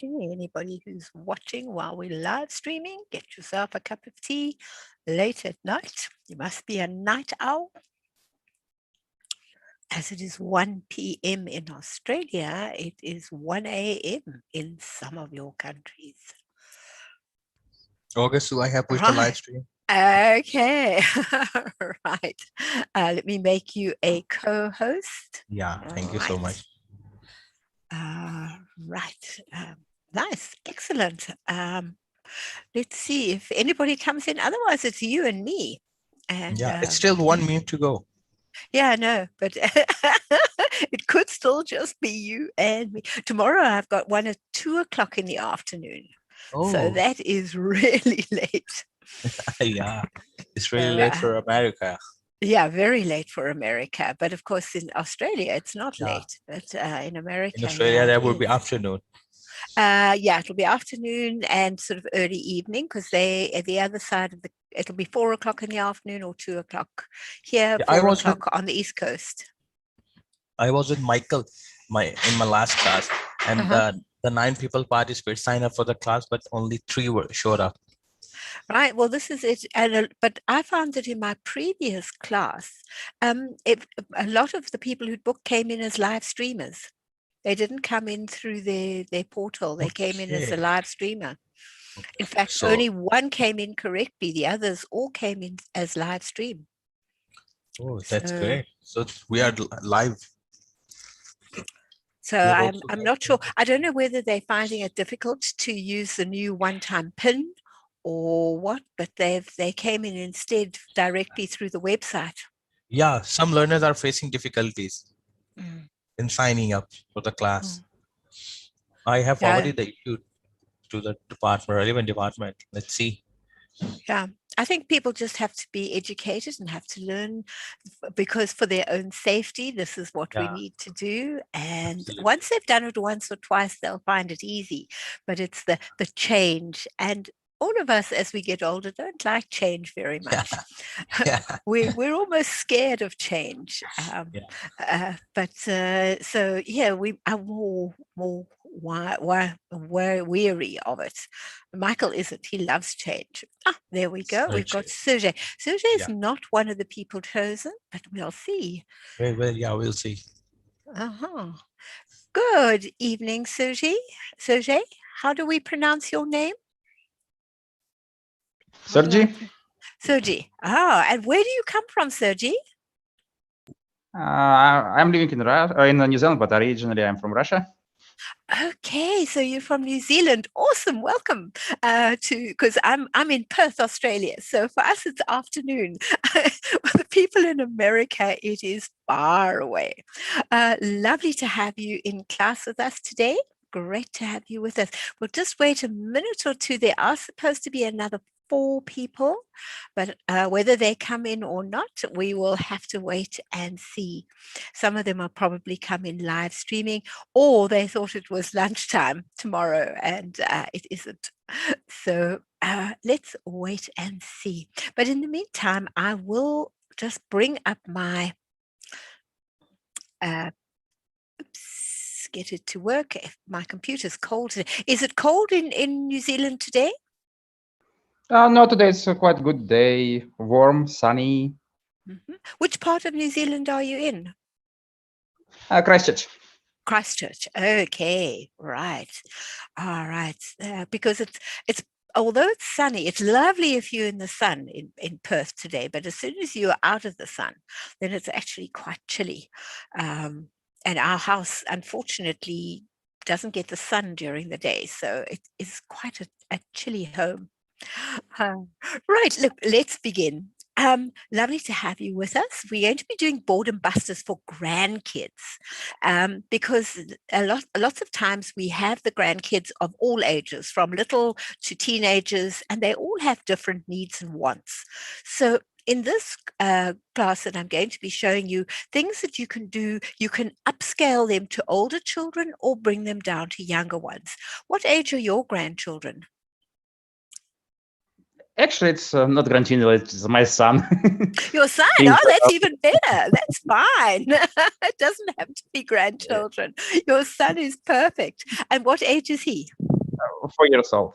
Okay, anybody who's watching while we're live streaming, get yourself a cup of tea late at night. You must be a night owl. As it is 1 p.m. in Australia, it is 1 a.m. in some of your countries. August, so I have pushed the live stream. Okay, right. Let me make you a co-host. Yeah, thank you so much. Right. Nice, excellent. Let's see if anybody comes in. Otherwise, it's you and me. And yeah, it's still 1 minute to go. Yeah, I know, but it could still just be you and me. Tomorrow, I've got one at 2:00 in the afternoon. Oh. So that is really late. Yeah, it's really late for America. Yeah, very late for America. But of course, in Australia, it's not late. But in America, in Australia, that would be afternoon. Yeah, it'll be afternoon and sort of early evening because they at the other side of it'll be 4:00 in the afternoon or 2:00 here, 4:00 on the East Coast. I was with Michael in my last class, and the 9 people participate sign up for the class, but only 3 showed up. Right. Well, this is it. But I found that in my previous class, a lot of the people who'd booked came in as live streamers. They didn't come in through their portal. They came in as a live streamer. In fact, only one came in correctly. The others all came in as live stream. Oh, that's great. So we are live. So I'm not sure. I don't know whether they're finding it difficult to use the new one-time PIN or what, but they came in instead directly through the website. Yeah, some learners are facing difficulties in signing up for the class. I have forwarded the issue to the relevant department. Let's see. Yeah, I think people just have to be educated and have to learn, because for their own safety, this is what we need to do. And once they've done it once or twice, they'll find it easy. But it's the change. And all of us, as we get older, don't like change very much. We're almost scared of change. But so yeah, we are more weary of it. Michael isn't. He loves change. There we go. We've got Sergey. Sergey is not one of the people chosen, but we'll see. Well, yeah, we'll see. Good evening, Sergey. Sergey, how do we pronounce your name? Sergey. Sergey. And where do you come from, Sergey? I'm living in New Zealand, but originally I'm from Russia. Okay, so you're from New Zealand. Awesome, welcome because I'm in Perth, Australia. So for us, it's afternoon. For the people in America, it is far away. Lovely to have you in class with us today. Great to have you with us. We'll just wait a minute or two. There are supposed to be another 4 people, but whether they come in or not, we will have to wait and see. Some of them will probably come in live streaming, or they thought it was lunchtime tomorrow and it isn't. So let's wait and see. But in the meantime, I will just bring up my get it to work. If my computer's cold today. Is it cold in New Zealand today? No, today it's a quite good day, warm, sunny. Which part of New Zealand are you in? Christchurch. Christchurch. Okay, right. All right. Because it's although it's sunny, it's lovely if you're in the sun in Perth today, but as soon as you're out of the sun, then it's actually quite chilly. And our house, unfortunately, doesn't get the sun during the day, so it is quite a chilly home. Right, look, let's begin. Lovely to have you with us. We're going to be doing Boredom Busters for grandkids, because lots of times we have the grandkids of all ages, from little to teenagers, and they all have different needs and wants. So in this class that I'm going to be showing you, things that you can do, you can upscale them to older children or bring them down to younger ones. What age are your grandchildren? Actually, it's not grandchildren, it's my son. Your son? Oh, that's even better. That's fine. It doesn't have to be grandchildren. Your son is perfect. And what age is he? 4 years old.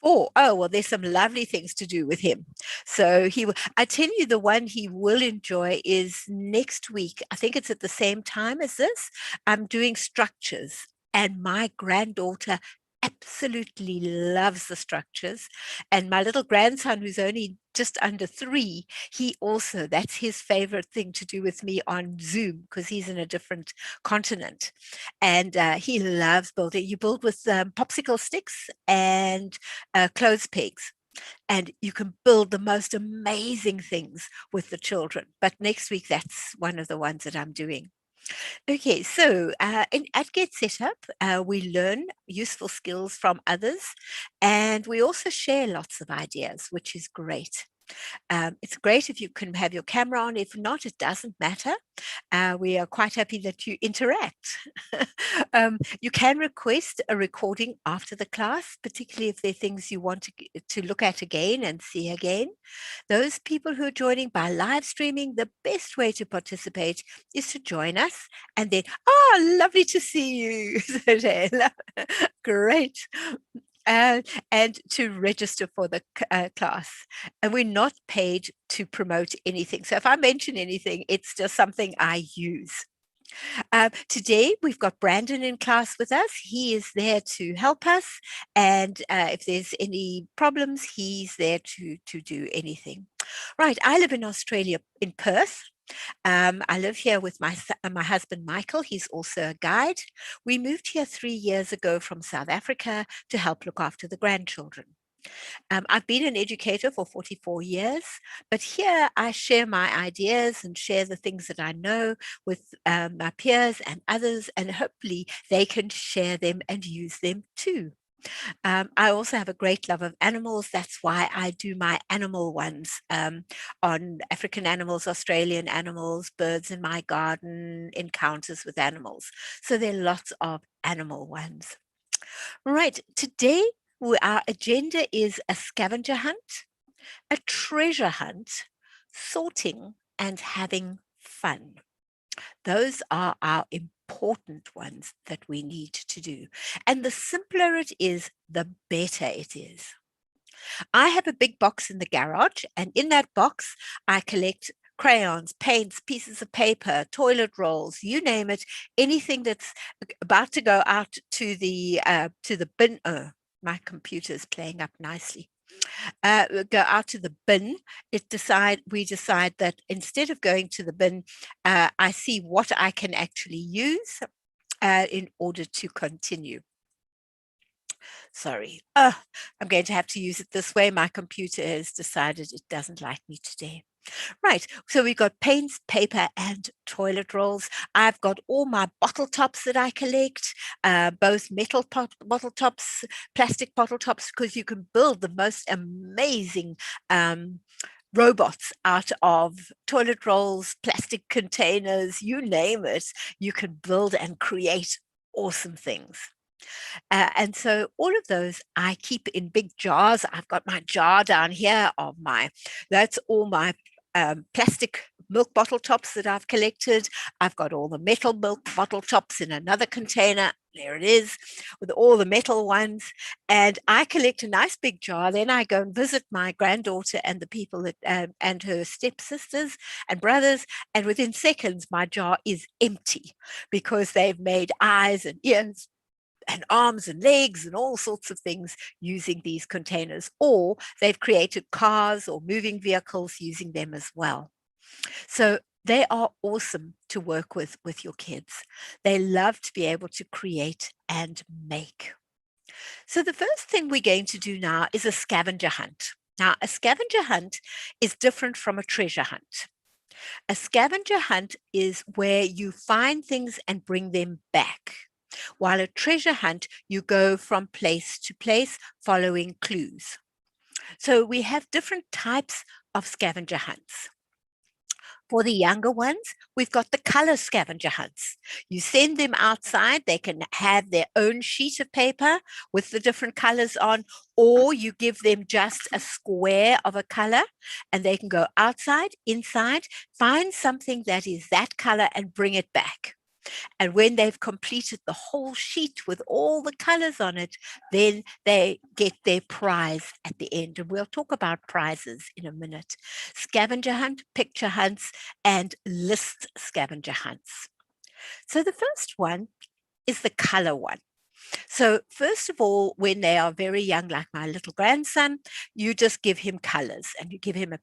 Oh, well, there's some lovely things to do with him. So I tell you, the one he will enjoy is next week. I think it's at the same time as this. I'm doing structures, and my granddaughter absolutely loves the structures. And my little grandson, who's only just under 3, that's his favorite thing to do with me on Zoom, because he's in a different continent. And he loves building. You build with popsicle sticks and clothes pegs, and you can build the most amazing things with the children. But next week, that's one of the ones that I'm doing. Okay, so at Get Set Up, we learn useful skills from others, and we also share lots of ideas, which is great. It's great if you can have your camera on. If not, it doesn't matter. We are quite happy that you interact. You can request a recording after the class, particularly if there are things you want to look at again and see again. Those people who are joining by live streaming, the best way to participate is to join us and then, lovely to see you. Great. And to register for the class. And we're not paid to promote anything. So if I mention anything, it's just something I use. Today, we've got Brandon in class with us. He is there to help us. And if there's any problems, he's there to do anything. Right. I live in Australia, in Perth. I live here with my husband, Michael. He's also a guide. We moved here 3 years ago from South Africa to help look after the grandchildren. I've been an educator for 44 years, but here I share my ideas and share the things that I know with my peers and others, and hopefully they can share them and use them too. I also have a great love of animals. That's why I do my animal ones on African animals, Australian animals, birds in my garden, encounters with animals. So there are lots of animal ones. Right, today our agenda is a scavenger hunt, a treasure hunt, sorting, and having fun. Those are our important ones that we need to do. And the simpler it is, the better it is. I have a big box in the garage, and in that box, I collect crayons, paints, pieces of paper, toilet rolls, you name it, anything that's about to go out to the bin. Oh, my computer is playing up nicely. Go out to the bin. We decide that instead of going to the bin, I see what I can actually use in order to continue. Sorry, I'm going to have to use it this way. My computer has decided it doesn't like me today. Right, so we've got paints, paper, and toilet rolls. I've got all my bottle tops that I collect, both metal bottle tops, plastic bottle tops, because you can build the most amazing robots out of toilet rolls, plastic containers, you name it. You can build and create awesome things. And so all of those I keep in big jars. I've got my jar down here that's all my plastic milk bottle tops that I've collected. I've got all the metal milk bottle tops in another container. There it is, with all the metal ones. And I collect a nice big jar. Then I go and visit my granddaughter and the people that and her stepsisters and brothers. And within seconds, my jar is empty because they've made eyes and ears and arms and legs and all sorts of things using these containers, or they've created cars or moving vehicles using them as well. So they are awesome to work with your kids. They love to be able to create and make. So the first thing we're going to do now is a scavenger hunt. Now, a scavenger hunt is different from a treasure hunt. A scavenger hunt is where you find things and bring them back. While a treasure hunt, you go from place to place following clues. So we have different types of scavenger hunts. For the younger ones, we've got the color scavenger hunts. You send them outside, they can have their own sheet of paper with the different colors on, or you give them just a square of a color and they can go outside, inside, find something that is that color and bring it back. And when they've completed the whole sheet with all the colors on it, then they get their prize at the end. And we'll talk about prizes in a minute. Scavenger hunt, picture hunts, and list scavenger hunts. So the first one is the color one. So first of all, when they are very young, like my little grandson, you just give him colors, and you give him a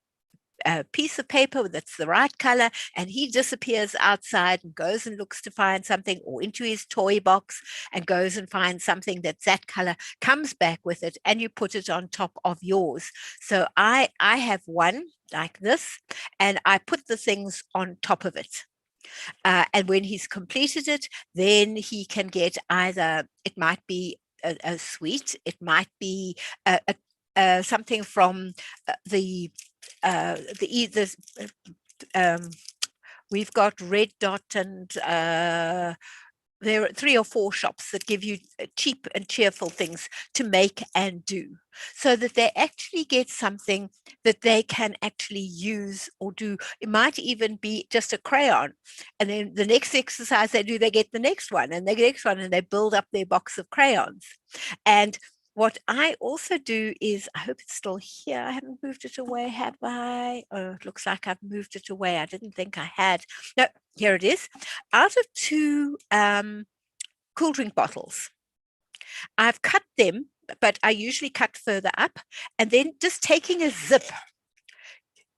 piece of paper that's the right color, and he disappears outside and goes and looks to find something, or into his toy box and goes and finds something that's that color, comes back with it, and you put it on top of yours. So I have one like this, and I put the things on top of it. And when he's completed it, then he can get either, it might be a sweet, it might be something from we've got Red Dot, and there are 3 or 4 shops that give you cheap and cheerful things to make and do, so that they actually get something that they can actually use or do. It might even be just a crayon, and then the next exercise they do, they get the next one and the next one, and they build up their box of crayons. And what I also do is, I hope it's still here. I haven't moved it away, have I? Oh, it looks like I've moved it away. I didn't think I had. No, here it is. Out of 2 cool drink bottles, I've cut them, but I usually cut further up, and then just taking a zip,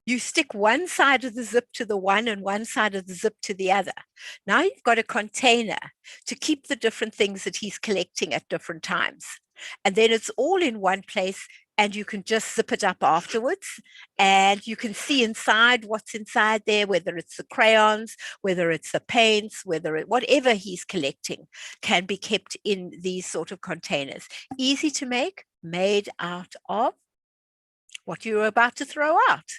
you stick one side of the zip to the one and one side of the zip to the other. Now you've got a container to keep the different things that he's collecting at different times. And then it's all in one place, and you can just zip it up afterwards, and you can see inside what's inside there, whether it's the crayons, whether it's the paints, whatever he's collecting can be kept in these sort of containers. Easy to make, made out of what you were about to throw out.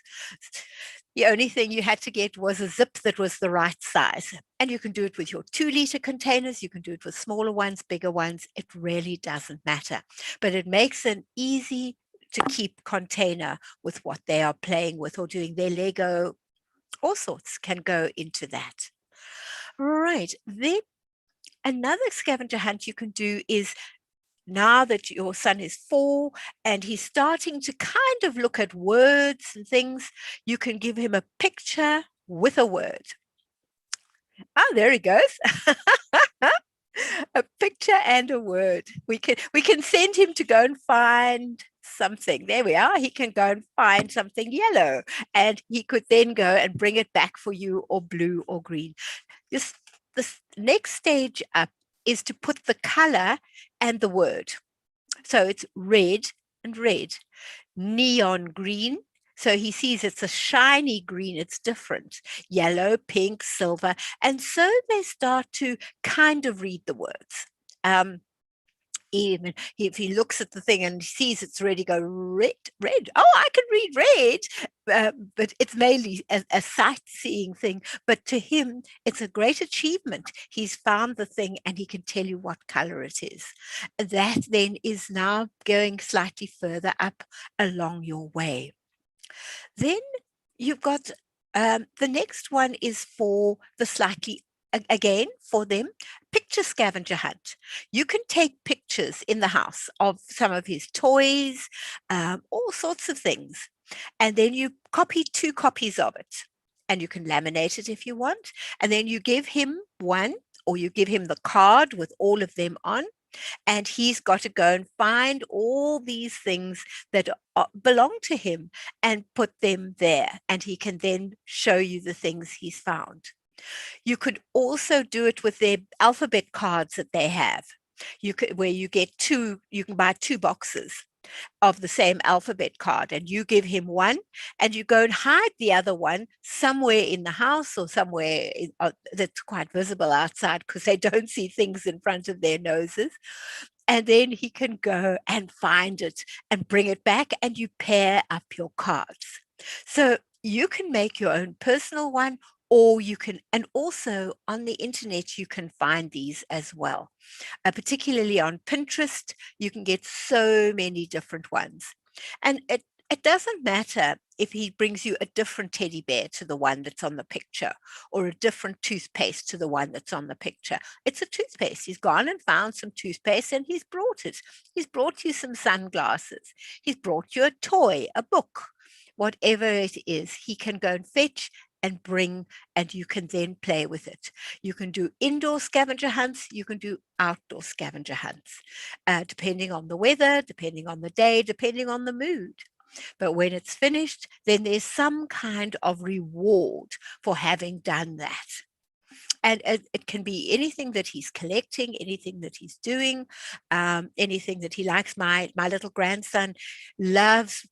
The only thing you had to get was a zip that was the right size. And you can do it with your 2-liter containers. You can do it with smaller ones, bigger ones. It really doesn't matter. But it makes an easy to keep container with what they are playing with or doing. Their Lego, all sorts can go into that. Right. Then another scavenger hunt you can do is, now that your son is 4 and he's starting to kind of look at words and things, you can give him a picture with a word. Ah, there he goes. A picture and a word. We can send him to go and find something. There we are. He can go and find something yellow, and he could then go and bring it back for you, or blue or green. This next stage up is to put the color and the word. So it's red and red, neon green. So he sees it's a shiny green, it's different, yellow, pink, silver. And so they start to kind of read the words. Even if he looks at the thing and sees it's ready, go red. Oh, I can read red. But it's mainly a sightseeing thing. But to him, it's a great achievement. He's found the thing and he can tell you what color it is. That then is now going slightly further up along your way. Then you've got the next one is for the slightly, again, for them, picture scavenger hunt. You can take pictures in the house of some of his toys, all sorts of things. And then you copy 2 copies of it. And you can laminate it if you want. And then you give him one, or you give him the card with all of them on. And he's got to go and find all these things that belong to him and put them there. And he can then show you the things he's found. You could also do it with their alphabet cards that they have. Where you get 2, you can buy 2 boxes of the same alphabet card, and you give him one, and you go and hide the other one somewhere in the house, or somewhere that's quite visible outside, because they don't see things in front of their noses. And then he can go and find it and bring it back, and you pair up your cards. So you can make your own personal one, or you can, and also on the internet, you can find these as well. Particularly on Pinterest, you can get so many different ones. And it doesn't matter if he brings you a different teddy bear to the one that's on the picture, or a different toothpaste to the one that's on the picture. It's a toothpaste. He's gone and found some toothpaste and he's brought it. He's brought you some sunglasses. He's brought you a toy, a book, whatever it is. He can go and fetch and bring, and you can then play with it. You can do indoor scavenger hunts. You can do outdoor scavenger hunts, depending on the weather, depending on the day, depending on the mood. But when it's finished, then there's some kind of reward for having done that. And it can be anything that he's collecting, anything that he's doing, anything that he likes. My little grandson loves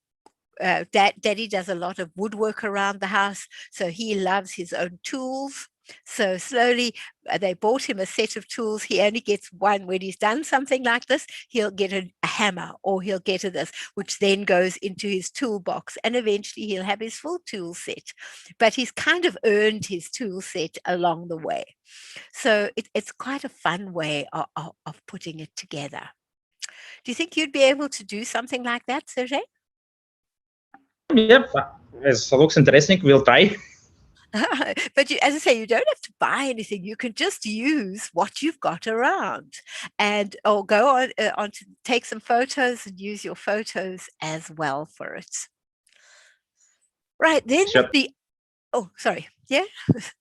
Daddy does a lot of woodwork around the house, so he loves his own tools. So slowly they bought him a set of tools. He only gets one. When he's done something like this, he'll get a hammer, or he'll get this, which then goes into his toolbox, and eventually he'll have his full tool set. But he's kind of earned his tool set along the way. So it's quite a fun way of putting it together. Do you think you'd be able to do something like that, Sergey? Yep, it looks interesting. We'll try. But as I say, you don't have to buy anything. You can just use what you've got around, and or go on to take some photos and use your photos as well for it. Right, then Sure. oh, sorry. Yeah,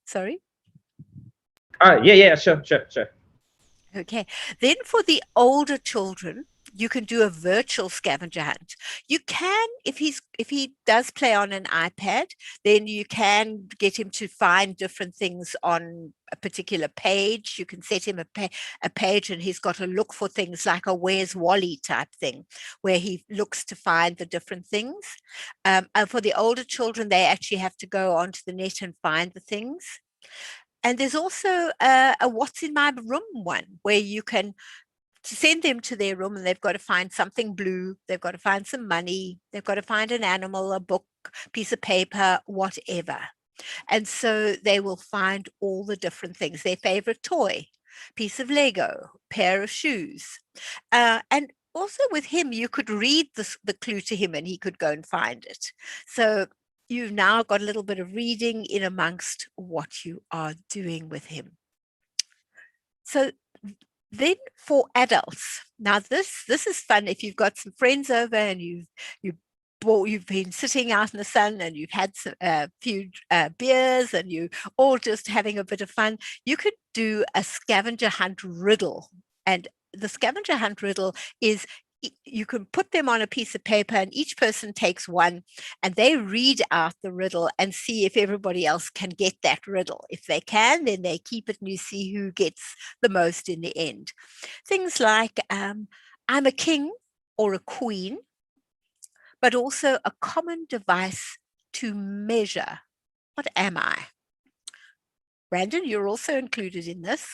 sorry. Yeah, sure. Okay, then for the older children, you can do a virtual scavenger hunt. You can, if he does play on an iPad, then you can get him to find different things on a particular page. You can set him a page, and he's got to look for things like a Where's Wally type thing, where he looks to find the different things. And for the older children, they actually have to go onto the net and find the things. And there's also a What's in My Room one, where you can send them to their room and they've got to find something blue, they've got to find some money, they've got to find an animal, a book, piece of paper, whatever. And so they will find all the different things, their favorite toy, piece of Lego, pair of shoes. And also with him, you could read the clue to him and he could go and find it. So you've now got a little bit of reading in amongst what you are doing with him. So then for adults, now this is fun. If you've got some friends over and you've been sitting out in the sun and you've had a few beers and you all just having a bit of fun, you could do a scavenger hunt riddle. And the scavenger hunt riddle is, you can put them on a piece of paper and each person takes one and they read out the riddle and see if everybody else can get that riddle. If they can, then they keep it and you see who gets the most in the end. Things like, I'm a king or a queen, but also a common device to measure. What am I? Brandon, you're also included in this.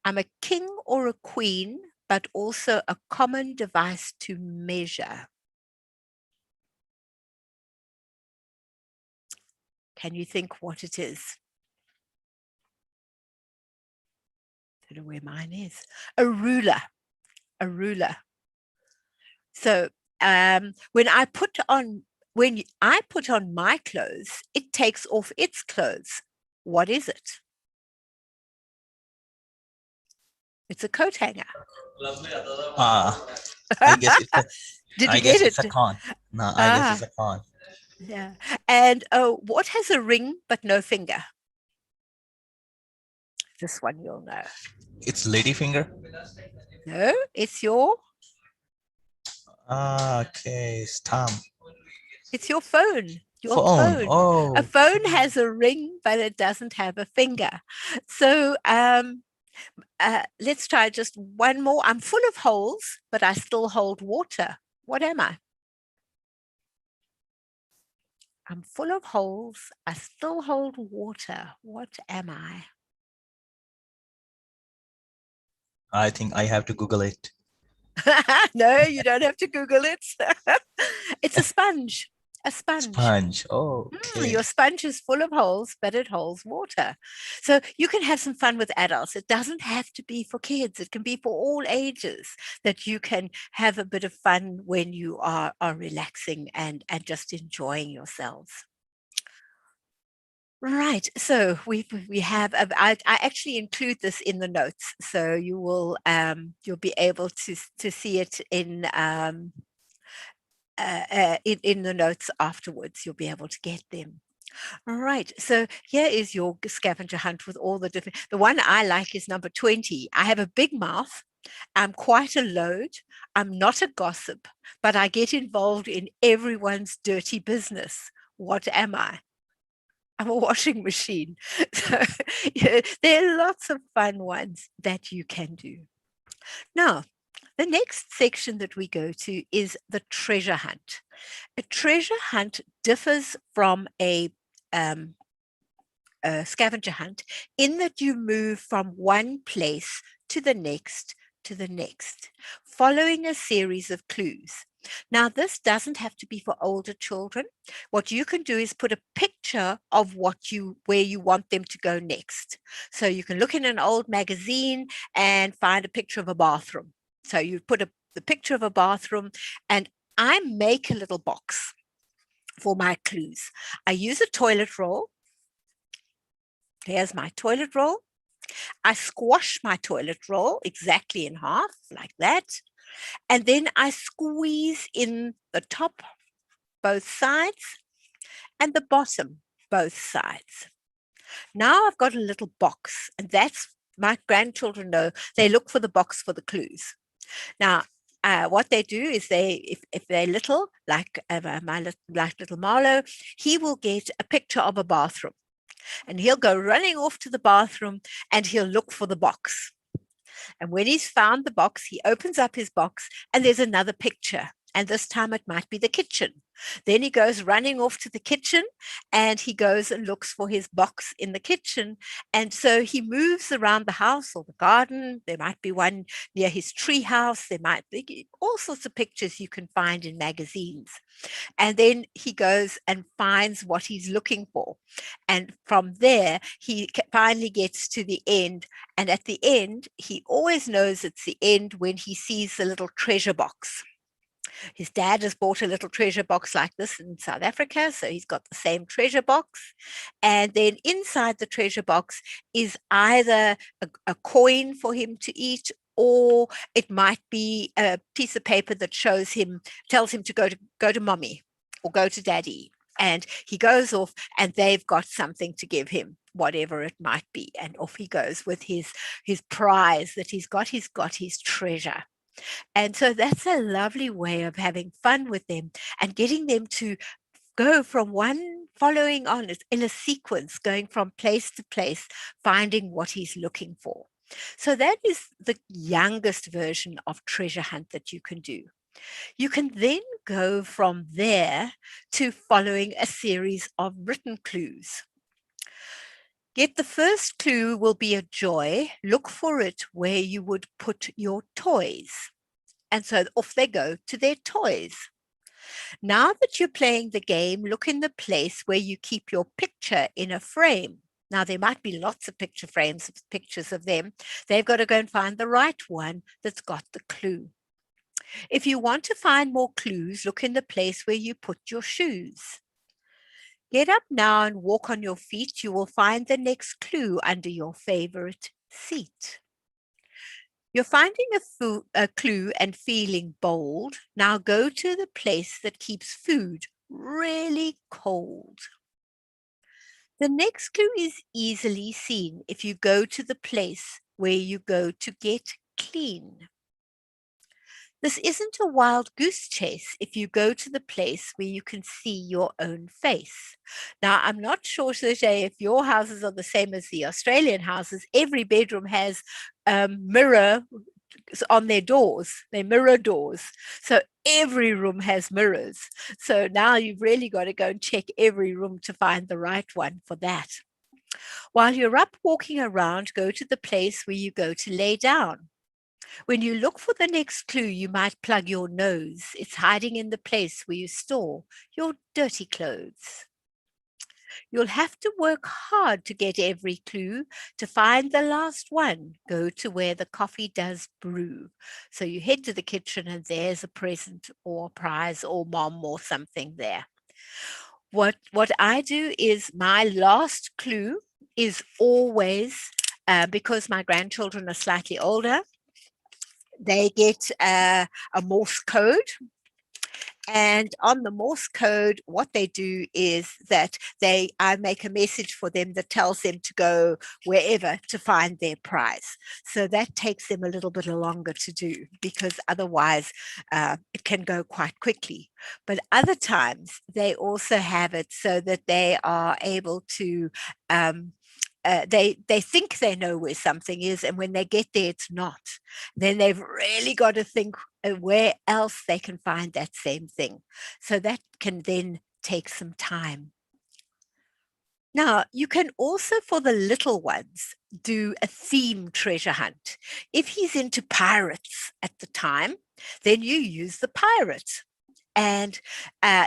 I'm a king or a queen, but also a common device to measure. Can you think what it is? I don't know where mine is. A ruler. A ruler. So when I put on my clothes, it takes off its clothes. What is it? It's a coat hanger. I guess it's a, Did you get it? It's a con. No, I guess it's a con. Yeah. And what has a ring but no finger? This one you'll know. It's ladyfinger. No, it's your. Okay, it's thumb. It's your phone. Your phone. Oh. A phone has a ring, but it doesn't have a finger. So let's try just one more. I'm full of holes, but I still hold water. What am I? I'm full of holes. I still hold water. What am I? I think I have to Google it. No, you don't have to Google it. It's a sponge. A sponge. Sponge. Oh, okay. Your sponge is full of holes, but it holds water. So you can have some fun with adults. It doesn't have to be for kids. It can be for all ages, that you can have a bit of fun when you are relaxing and just enjoying yourselves. Right. So we have. I actually include this in the notes, so you will you'll be able to see it in the notes afterwards. You'll be able to get them. All right. So here is your scavenger hunt with all the different. The one I like is number 20. I have a big mouth. I'm quite a load. I'm not a gossip, but I get involved in everyone's dirty business. What am I? I'm a washing machine. So there are lots of fun ones that you can do. Now, the next section that we go to is the treasure hunt. A treasure hunt differs from a scavenger hunt in that you move from one place to the next, following a series of clues. Now, this doesn't have to be for older children. What you can do is put a picture of where you want them to go next. So you can look in an old magazine and find a picture of a bathroom. So you put the picture of a bathroom, and I make a little box for my clues. I use a toilet roll. Here's my toilet roll. I squash my toilet roll exactly in half, like that. And then I squeeze in the top, both sides, and the bottom, both sides. Now I've got a little box, and that's, my grandchildren know, they look for the box for the clues. Now, what they do is if they're little, like little Marlowe, he will get a picture of a bathroom. And he'll go running off to the bathroom and he'll look for the box. And when he's found the box, he opens up his box and there's another picture. And this time it might be the kitchen. Then he goes running off to the kitchen and he goes and looks for his box in the kitchen. And so he moves around the house or the garden. There might be one near his tree house. There might be all sorts of pictures you can find in magazines. And then he goes and finds what he's looking for. And from there, he finally gets to the end. And at the end, he always knows it's the end when he sees the little treasure box. His dad has bought a little treasure box like this in South Africa, so he's got the same treasure box. And then inside the treasure box is either a coin for him to eat, or it might be a piece of paper that tells him to go to mommy or go to daddy. And he goes off and they've got something to give him, whatever it might be. And off he goes with his prize that he's got. He's got his treasure. And so that's a lovely way of having fun with them and getting them to go from one following on in a sequence, going from place to place, finding what he's looking for. So that is the youngest version of treasure hunt that you can do. You can then go from there to following a series of written clues. Get the first clue will be a joy. Look for it where you would put your toys. And so off they go to their toys. Now that you're playing the game, look in the place where you keep your picture in a frame. Now, there might be lots of picture frames, pictures of them. They've got to go and find the right one that's got the clue. If you want to find more clues, look in the place where you put your shoes. Get up now and walk on your feet. You will find the next clue under your favorite seat. You're finding a clue and feeling bold. Now go to the place that keeps food really cold. The next clue is easily seen if you go to the place where you go to get clean. This isn't a wild goose chase if you go to the place where you can see your own face. Now, I'm not sure, Sergey, if your houses are the same as the Australian houses. Every bedroom has mirror on their doors, their mirror doors. So every room has mirrors. So now you've really got to go and check every room to find the right one for that. While you're up walking around, go to the place where you go to lay down. When you look for the next clue, you might plug your nose. It's hiding in the place where you store your dirty clothes. You'll have to work hard to get every clue. To find the last one, go to where the coffee does brew. So you head to the kitchen and there's a present or a prize or mom or something there. What I do is my last clue is always, because my grandchildren are slightly older, they get a Morse code. And on the Morse code, what they do is that I make a message for them that tells them to go wherever to find their prize. So that takes them a little bit longer to do, because otherwise it can go quite quickly. But other times they also have it so that they are able to they think they know where something is, and when they get there, it's not. Then they've really got to think where else they can find that same thing. So that can then take some time. Now, you can also, for the little ones, do a theme treasure hunt. If he's into pirates at the time, then you use the pirate. And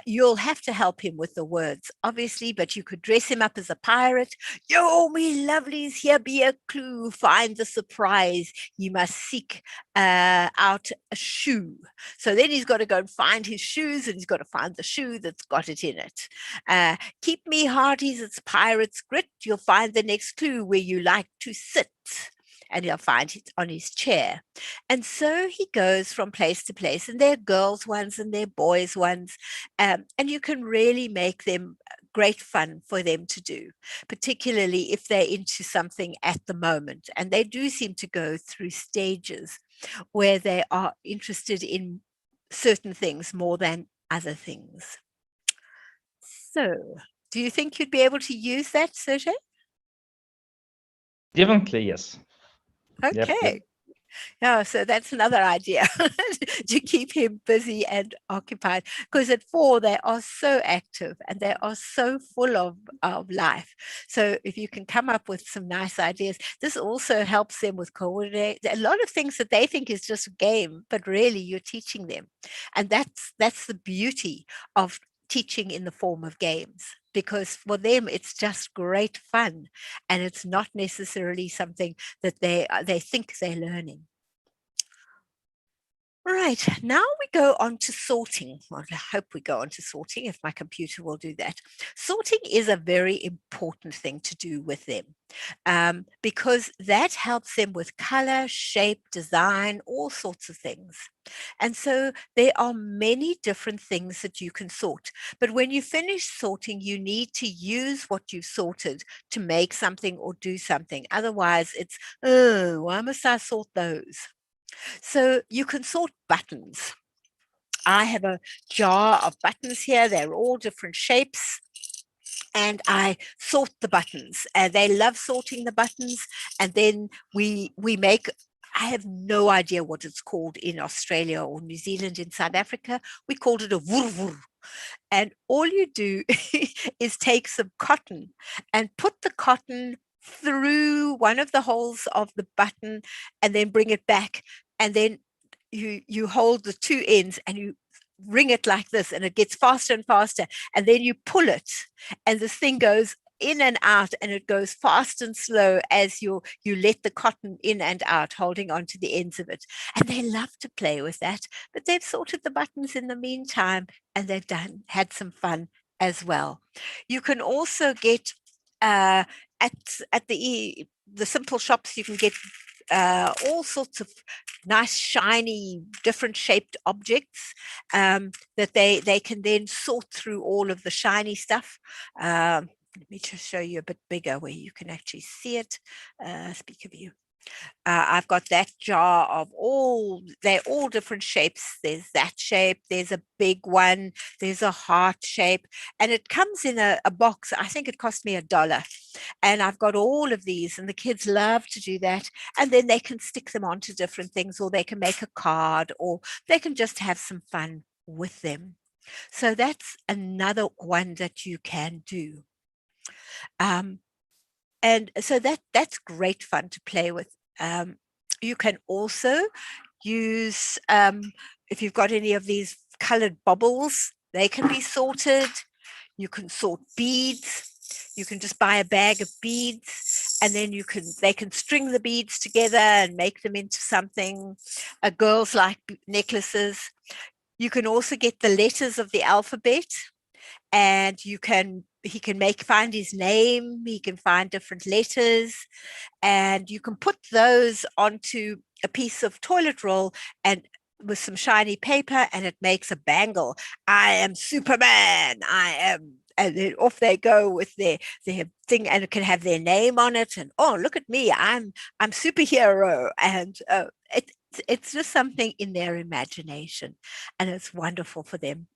you'll have to help him with the words, obviously, but you could dress him up as a pirate. Yo, me lovelies, here be a clue. Find the surprise. You must seek out a shoe. So then he's got to go and find his shoes, and he's got to find the shoe that's got it in it. Keep me hearties, it's pirate's grit. You'll find the next clue where you like to sit. And he'll find it on his chair. And so he goes from place to place, and they're girls' ones and they're boys' ones. And you can really make them great fun for them to do, particularly if they're into something at the moment. And they do seem to go through stages where they are interested in certain things more than other things. So, do you think you'd be able to use that, Sergey? Definitely, yes. Okay. Yep. Yeah, so that's another idea to keep him busy and occupied, because at 4 they are so active and they are so full of life. So if you can come up with some nice ideas, this also helps them with coordinate a lot of things that they think is just a game, but really you're teaching them. And that's the beauty of teaching in the form of games, because for them it's just great fun, and it's not necessarily something that they think they're learning. Right, now we go on to sorting. Well, I hope we go on to sorting, if my computer will do that. Sorting is a very important thing to do with them, because that helps them with color, shape, design, all sorts of things. And so there are many different things that you can sort. But when you finish sorting, you need to use what you've sorted to make something or do something. Otherwise, it's, oh, why must I sort those? So you can sort buttons. I have a jar of buttons here. They're all different shapes. And I sort the buttons. They love sorting the buttons. And then we make, I have no idea what it's called in Australia or New Zealand. In South Africa, we called it a wurwur. And all you do is take some cotton and put the cotton through one of the holes of the button and then bring it back. And then you hold the two ends and you ring it like this, and it gets faster and faster. And then you pull it, and this thing goes in and out, and it goes fast and slow as you let the cotton in and out, holding on to the ends of it. And they love to play with that, but they've sorted the buttons in the meantime, and they've had some fun as well. You can also get at the simple shops, you can get all sorts of nice, shiny, different shaped objects that they can then sort through all of the shiny stuff. Let me just show you a bit bigger where you can actually see it. Speak of you. I've got that jar of they're all different shapes. There's that shape, there's a big one, there's a heart shape, and it comes in a box. I think it cost me $1. And I've got all of these, and the kids love to do that. And then they can stick them onto different things, or they can make a card, or they can just have some fun with them. So that's another one that you can do. And so that's great fun to play with. You can also use, if you've got any of these colored bubbles, they can be sorted. You can sort beads. You can just buy a bag of beads, and then they can string the beads together and make them into something. Girls like necklaces. You can also get the letters of the alphabet, and he can find his name. He can find different letters, and you can put those onto a piece of toilet roll and with some shiny paper, and it makes a bangle. I am Superman. I am. And then off they go with their thing, and it can have their name on it. And oh, look at me! I'm superhero. And it's just something in their imagination, and it's wonderful for them.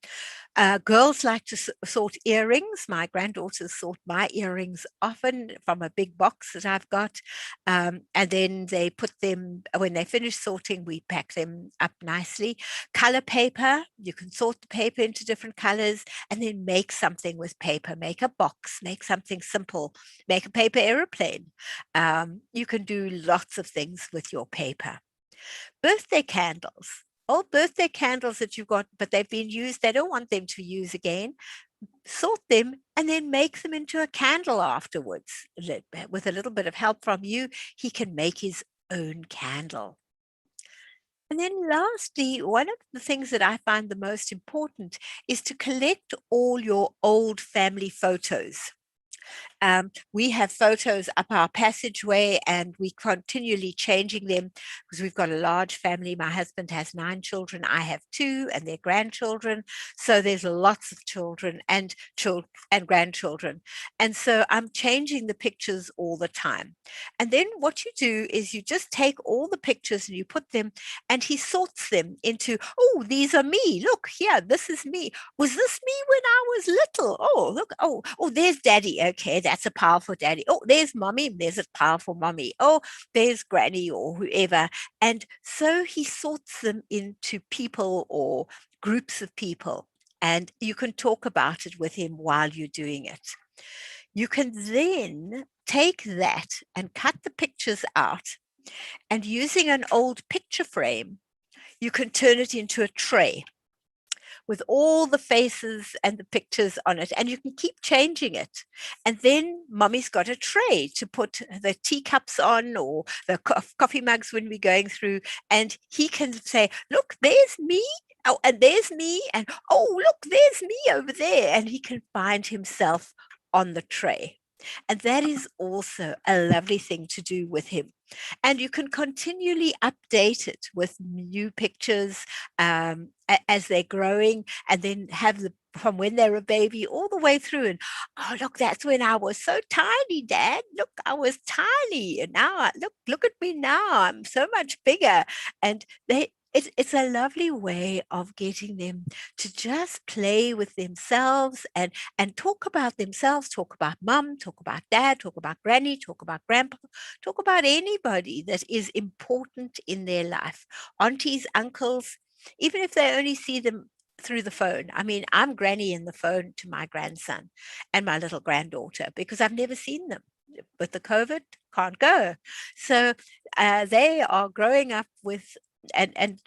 Girls like to sort earrings. My granddaughters sort my earrings often from a big box that I've got. And then they put them, when they finish sorting, we pack them up nicely. Color paper, you can sort the paper into different colors and then make something with paper. Make a box, make something simple, make a paper airplane. You can do lots of things with your paper. Birthday candles. Old birthday candles that you've got, but they've been used, they don't want them to use again. Sort them and then make them into a candle afterwards. With a little bit of help from you, he can make his own candle. And then lastly, one of the things that I find the most important is to collect all your old family photos. We have photos up our passageway, and we continually changing them because we've got a large family. My husband has 9 children. I have 2 and their grandchildren. So there's lots of children and grandchildren. And so I'm changing the pictures all the time. And then what you do is you just take all the pictures and you put them, and he sorts them into, oh, these are me. Look here, this is me. Was this me when I was little? Oh, look. Oh, there's daddy. Okay, that's a powerful daddy. Oh, there's mommy. There's a powerful mommy. Oh, there's granny or whoever. And so he sorts them into people or groups of people. And you can talk about it with him while you're doing it. You can then take that and cut the pictures out, and using an old picture frame, you can turn it into a tray with all the faces and the pictures on it, and you can keep changing it. And then mommy's got a tray to put the teacups on, or the coffee mugs when we're going through, and he can say, look, there's me. Oh, and there's me. And oh, look, there's me over there. And he can find himself on the tray. And that is also a lovely thing to do with him. And you can continually update it with new pictures as they're growing, and then have from when they're a baby all the way through. And oh, look, that's when I was so tiny, Dad. Look, I was tiny, and now look at me now. I'm so much bigger. And it's a lovely way of getting them to just play with themselves and talk about themselves, talk about mum, talk about dad, talk about granny, talk about grandpa, talk about anybody that is important in their life. Aunties, uncles, even if they only see them through the phone. I mean, I'm granny in the phone to my grandson and my little granddaughter because I've never seen them. With the COVID, can't go. So they are growing up with, and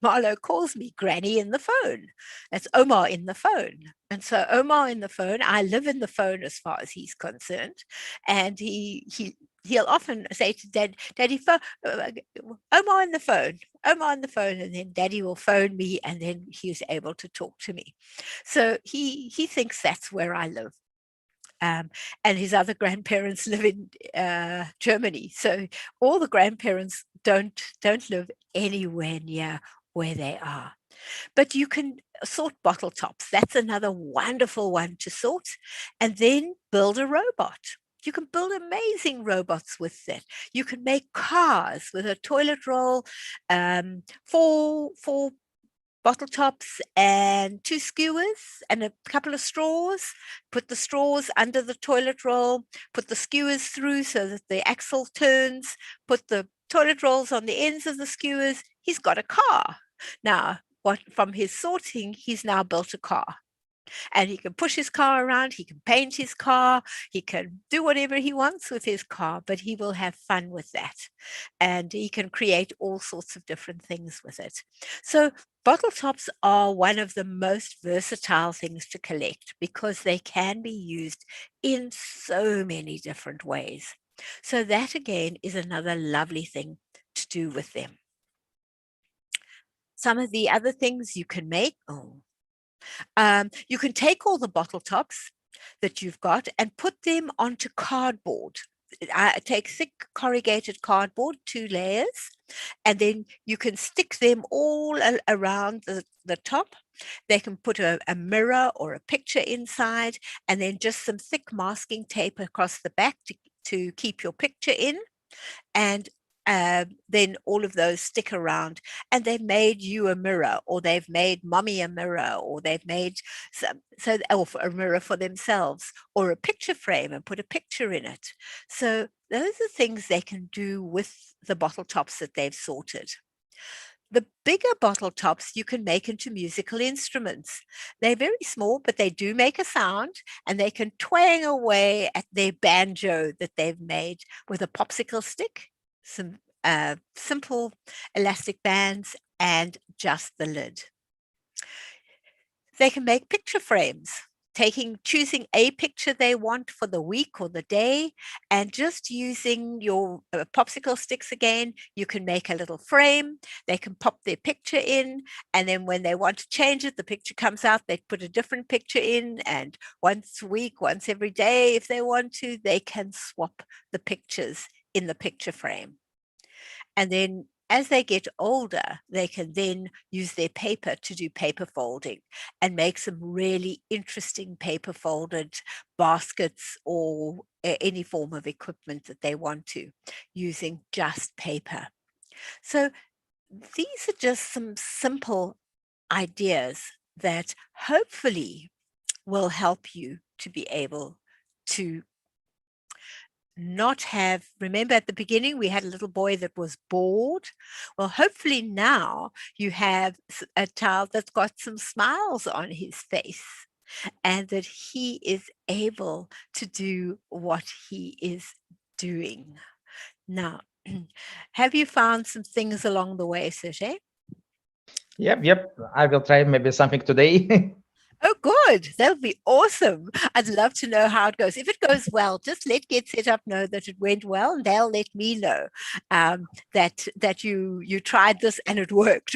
Marlo calls me Granny in the phone. That's Omar in the phone. And so Omar in the phone, I live in the phone as far as he's concerned. And he'll often say to Daddy, Omar in the phone, Omar on the phone, and then Daddy will phone me, and then he's able to talk to me. So he thinks that's where I live. And his other grandparents live in Germany. So all the grandparents don't live anywhere near where they are. But you can sort bottle tops. That's another wonderful one to sort. And then build a robot. You can build amazing robots with that. You can make cars with a toilet roll, four bottle tops and 2 skewers and a couple of straws. Put the straws under the toilet roll, put the skewers through so that the axle turns, put the toilet rolls on the ends of the skewers. He's got a car. Now, from his sorting, he's now built a car. And he can push his car around, he can paint his car, he can do whatever he wants with his car, but he will have fun with that. And he can create all sorts of different things with it. So bottle tops are one of the most versatile things to collect because they can be used in so many different ways. So that again is another lovely thing to do with them. Some of the other things you can make, you can take all the bottle tops that you've got and put them onto cardboard. Take thick corrugated cardboard, 2 layers, and then you can stick them all around the top. They can put a mirror or a picture inside, and then just some thick masking tape across the back to keep your picture in. And then all of those stick around, and they've made you a mirror, or they've made mommy a mirror, or they've made a mirror for themselves, or a picture frame and put a picture in it. So those are things they can do with the bottle tops that they've sorted. The bigger bottle tops you can make into musical instruments. They're very small, but they do make a sound, and they can twang away at their banjo that they've made with a popsicle stick, some simple elastic bands, and just the lid. They can make picture frames, choosing a picture they want for the week or the day, and just using your popsicle sticks again, you can make a little frame. They can pop their picture in, and then when they want to change it, the picture comes out, they put a different picture in, and once a week, once every day, if they want to, they can swap the pictures in the picture frame. And then as they get older, they can then use their paper to do paper folding and make some really interesting paper folded baskets or any form of equipment that they want to, using just paper. So these are just some simple ideas that hopefully will help you to be able to not have, remember at the beginning we had a little boy that was bored. Well, hopefully now you have a child that's got some smiles on his face, and that he is able to do what he is doing. Now, have you found some things along the way, Sergey? Yep. I will try maybe something today. Oh, good. That'll be awesome. I'd love to know how it goes. If it goes well, just let Get Set Up know that it went well, and they'll let me know that you tried this and it worked,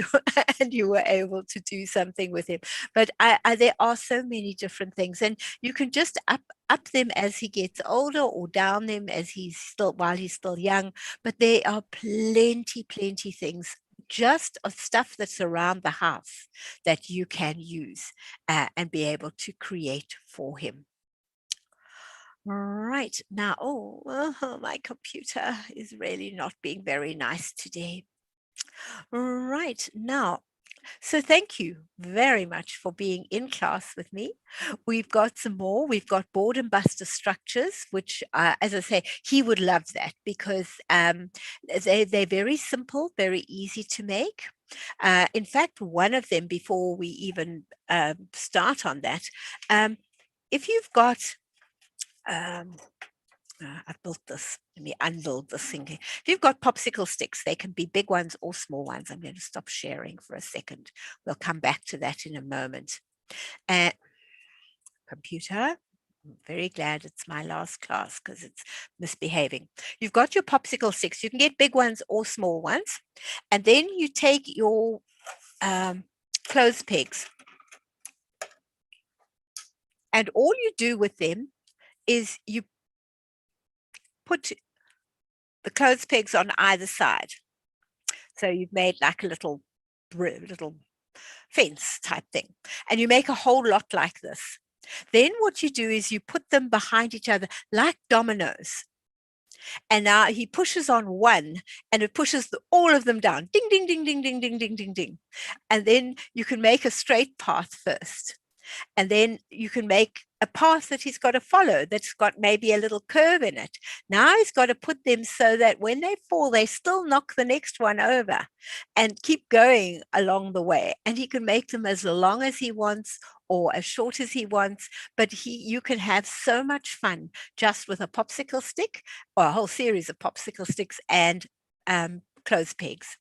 and you were able to do something with him. But there are so many different things, and you can just up them as he gets older, or down them as while he's still young. But there are plenty things, just of stuff that's around the house, that you can use and be able to create for him. Right now, my computer is really not being very nice today. Right now, so thank you very much for being in class with me. We've got some more. We've got Boredom Buster structures, which, as I say, he would love that, because they're very simple, very easy to make. In fact, one of them, before we even start on that, if you've got, I've built this. Let me unbuild this thing. If you've got popsicle sticks, they can be big ones or small ones. I'm going to stop sharing for a second. We'll come back to that in a moment. Computer, I'm very glad it's my last class because it's misbehaving. You've got your popsicle sticks. You can get big ones or small ones. And then you take your clothes pegs. And all you do with them is you put the clothes pegs on either side. So you've made like a little fence type thing, and you make a whole lot like this. Then what you do is you put them behind each other like dominoes. And now he pushes on one, and it pushes all of them down. Ding, ding, ding, ding, ding, ding, ding, ding, ding. And then you can make a straight path first. And then you can make a path that he's got to follow that's got maybe a little curve in it. Now he's got to put them so that when they fall, they still knock the next one over, and keep going along the way. And he can make them as long as he wants or as short as he wants, but you can have so much fun just with a popsicle stick or a whole series of popsicle sticks and clothes pegs.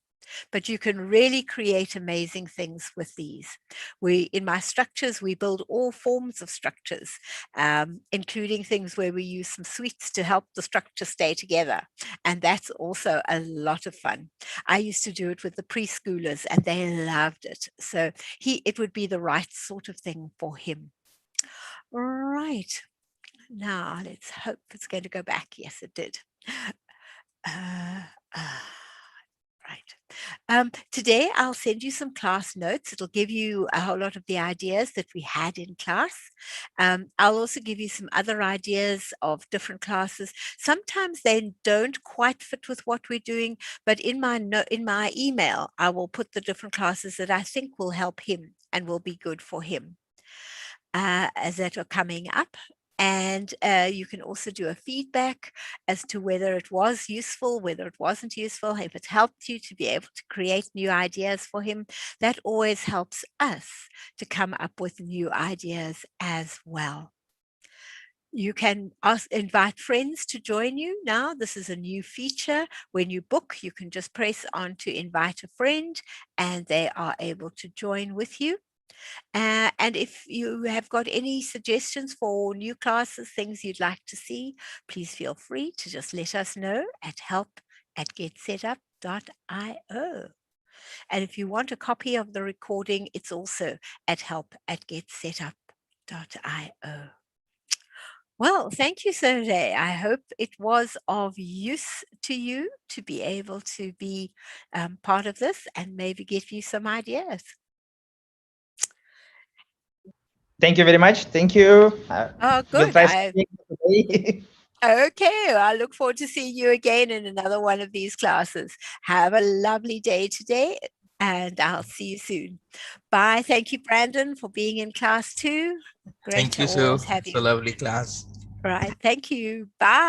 But you can really create amazing things with these. In my structures, we build all forms of structures, including things where we use some sweets to help the structure stay together. And that's also a lot of fun. I used to do it with the preschoolers and they loved it. So it would be the right sort of thing for him. Right. Now let's hope it's going to go back. Yes, it did. Right. Today, I'll send you some class notes. It'll give you a whole lot of the ideas that we had in class. I'll also give you some other ideas of different classes. Sometimes they don't quite fit with what we're doing, but in my email, I will put the different classes that I think will help him and will be good for him as that are coming up. And you can also do a feedback as to whether it was useful, whether it wasn't useful, if it helped you to be able to create new ideas for him. That always helps us to come up with new ideas as well. You can invite friends to join you now. This is a new feature. When you book, you can just press on to invite a friend and they are able to join with you. And if you have got any suggestions for new classes, things you'd like to see, please feel free to just let us know at help@getsetup.io. And if you want a copy of the recording, it's also at help@getsetup.io. Well, thank you, Sergey. I hope it was of use to you to be able to be part of this and maybe give you some ideas. Thank you very much. Thank you. Oh, good. Okay, I look forward to seeing you again in another one of these classes. Have a lovely day today, and I'll see you soon. Bye. Thank you, Brandon, for being in class too. Great Thank to you, Sue. always have It's you. a lovely class. Right. Thank you. Bye.